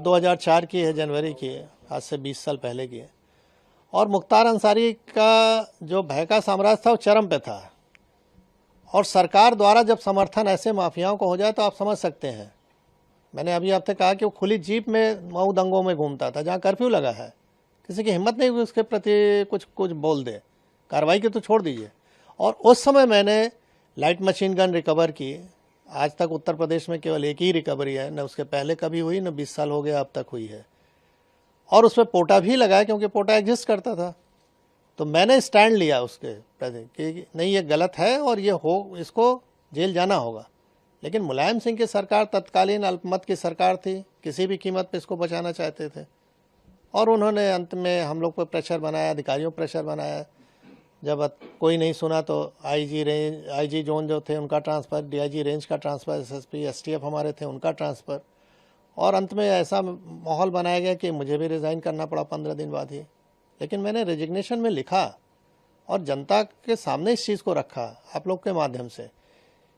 2004 की है, जनवरी की है, आज से 20 साल पहले की है। और मुख्तार अंसारी का जो भय का साम्राज्य था वो चरम पे था, और सरकार द्वारा जब समर्थन ऐसे माफियाओं को हो जाए तो आप समझ सकते हैं। मैंने अभी आपसे कहा कि वो खुली जीप में मऊ दंगों में घूमता था, जहाँ कर्फ्यू लगा है, किसी की हिम्मत नहीं हुई उसके प्रति कुछ बोल दे, कार्रवाई की तो छोड़ दीजिए। और उस समय मैंने लाइट मशीन गन रिकवर की। आज तक उत्तर प्रदेश में केवल एक ही रिकवरी है, न उसके पहले कभी हुई, न 20 साल हो गया अब तक हुई है। और उसमें पोटा भी लगाया, क्योंकि पोटा एग्जिस्ट करता था। तो मैंने स्टैंड लिया उसके प्रति कि नहीं, ये गलत है और ये इसको जेल जाना होगा। लेकिन मुलायम सिंह की सरकार तत्कालीन अल्पमत की सरकार थी, किसी भी कीमत पे इसको बचाना चाहते थे, और उन्होंने अंत में हम लोग पर प्रेशर बनाया, अधिकारियों पर प्रेशर बनाया। जब कोई नहीं सुना तो आईजी जोन जो थे उनका ट्रांसफ़र, डीआईजी रेंज का ट्रांसफ़र, एसएसपी एसटीएफ हमारे थे उनका ट्रांसफ़र, और अंत में ऐसा माहौल बनाया गया कि मुझे भी रिज़ाइन करना पड़ा 15 दिन बाद ही। लेकिन मैंने रेजिग्नेशन में लिखा और जनता के सामने इस चीज़ को रखा आप लोग के माध्यम से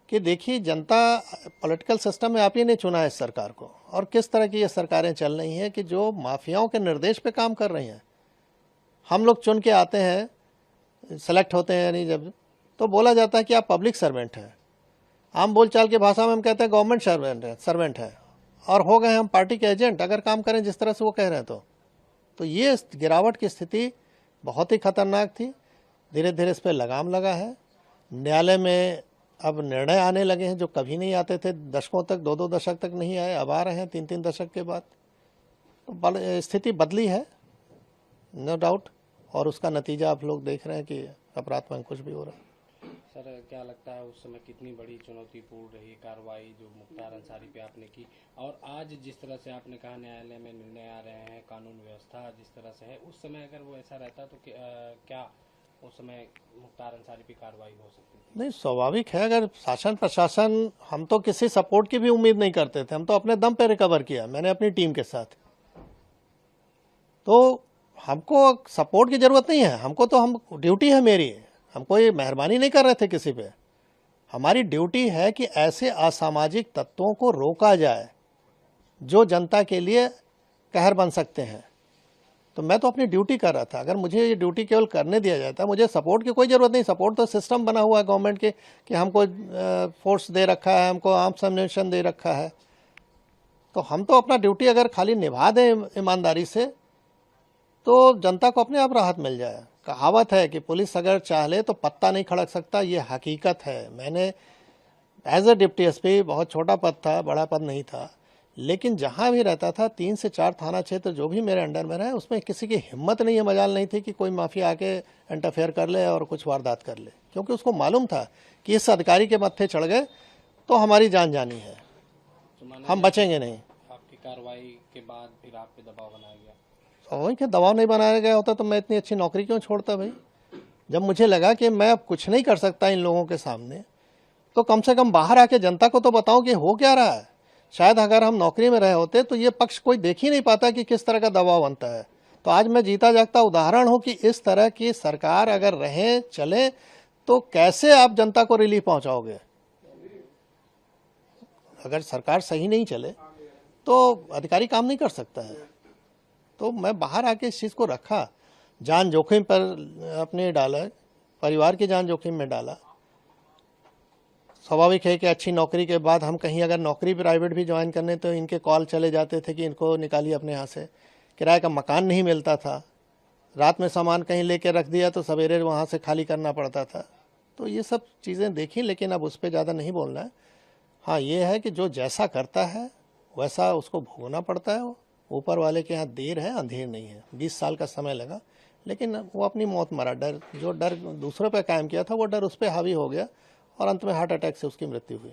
कि देखिए, जनता पॉलिटिकल सिस्टम में आप ही ने चुना है इस सरकार को, और किस तरह की ये सरकारें चल रही हैं कि जो माफियाओं के निर्देश पे काम कर रही हैं। हम लोग चुन के आते हैं, सेलेक्ट होते हैं, यानी जब तो बोला जाता है कि आप पब्लिक सर्वेंट हैं। आम बोलचाल की भाषा में हम कहते हैं गवर्नमेंट सर्वेंट है, और हो गए हम पार्टी के एजेंट अगर काम करें जिस तरह से वो कह रहे हैं। तो ये गिरावट की स्थिति बहुत ही खतरनाक थी। धीरे धीरे इस पर लगाम लगा है। न्यायालय में अब निर्णय आने लगे हैं जो कभी नहीं आते थे, दशकों तक, 2-2 दशक तक नहीं आए, अब आ रहे हैं 3-3 दशक के बाद। तो स्थिति बदली है, नो डाउट, और उसका नतीजा आप लोग देख रहे हैं कि अपराध में कुछ भी हो रहा है। सर, क्या लगता है उस समय कितनी बड़ी चुनौतीपूर्ण रही कार्रवाई जो मुख्तार अंसारी पे आपने की, और आज जिस तरह से आपने कहा न्यायालय में निर्णय आ रहे हैं, कानून व्यवस्था जिस तरह से है, उस समय अगर वो ऐसा रहता तो क्या उस समय मुख्तार अंसारी पे कार्रवाई हो सकती थी? नहीं, स्वाभाविक है। अगर शासन प्रशासन, हम तो किसी सपोर्ट की भी उम्मीद नहीं करते थे, हम तो अपने दम पे रिकवर किया, मैंने अपनी टीम के साथ। तो हमको सपोर्ट की जरूरत नहीं है, हमको तो हम ड्यूटी है मेरी, हमको ये मेहरबानी नहीं कर रहे थे किसी पे। हमारी ड्यूटी है कि ऐसे असामाजिक तत्वों को रोका जाए जो जनता के लिए कहर बन सकते हैं। तो मैं तो अपनी ड्यूटी कर रहा था। अगर मुझे ये ड्यूटी केवल करने दिया जाता, मुझे सपोर्ट की कोई ज़रूरत नहीं। सपोर्ट तो सिस्टम बना हुआ है गवर्नमेंट के कि हमको फोर्स दे रखा है, हमको आर्म्स एम्युनिशन दे रखा है। तो हम तो अपना ड्यूटी अगर खाली निभा दें ईमानदारी से तो जनता को अपने आप राहत मिल जाए। कहावत है कि पुलिस अगर चाहे तो पत्ता नहीं खड़क सकता, ये हकीकत है। मैंने एज ए डिप्टी एसपी, बहुत छोटा पद था, बड़ा पद नहीं था, लेकिन जहाँ भी रहता था 3 से 4 थाना क्षेत्र जो भी मेरे अंडर में रहे, उसमें किसी की हिम्मत नहीं है, मजाल नहीं थी कि कोई माफिया आके इंटरफेयर कर ले और कुछ वारदात कर ले, क्योंकि उसको मालूम था कि इस अधिकारी के मत्थे चढ़ गए तो हमारी जान जानी है, हम बचेंगे नहीं। आपकी कार्रवाई के बाद फिर आप पे दबाव बनाया गया? वही कि दबाव नहीं बनाया गया होता तो मैं इतनी अच्छी नौकरी क्यों छोड़ता भाई। जब मुझे लगा कि मैं अब कुछ नहीं कर सकता इन लोगों के सामने, तो कम से कम बाहर आके जनता को तो बताऊं कि हो क्या रहा है। शायद अगर हम नौकरी में रहे होते तो ये पक्ष कोई देख ही नहीं पाता कि किस तरह का दबाव बनता है। तो आज मैं जीता जागता उदाहरण हूं कि इस तरह की सरकार अगर रहे चले तो कैसे आप जनता को रिलीफ पहुंचाओगे। अगर सरकार सही नहीं चले तो अधिकारी काम नहीं कर सकता है। तो मैं बाहर आके इस चीज़ को रखा, जान जोखिम पर अपने डाला, परिवार की जान जोखिम में डाला। स्वाभाविक है कि अच्छी नौकरी के बाद हम कहीं अगर नौकरी प्राइवेट भी ज्वाइन करने तो इनके कॉल चले जाते थे कि इनको निकालिए अपने यहाँ से। किराए का मकान नहीं मिलता था, रात में सामान कहीं लेके रख दिया तो सवेरे वहाँ से खाली करना पड़ता था। तो ये सब चीज़ें देखी, लेकिन अब उस पर ज़्यादा नहीं बोलना है। हाँ, ये है कि जो जैसा करता है वैसा उसको भोगना पड़ता है। ऊपर वाले के यहाँ देर है अंधेर नहीं है। 20 साल का समय लगा, लेकिन वो अपनी मौत मरा। जो डर दूसरों पे कायम किया था वो डर उस पर हावी हो गया और अंत में हार्ट अटैक से उसकी मृत्यु हुई।